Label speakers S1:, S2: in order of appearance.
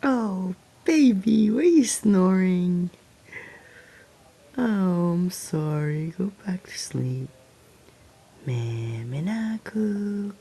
S1: Oh, baby, why are you snoring? Oh, I'm sorry. Go back to sleep. Memenaku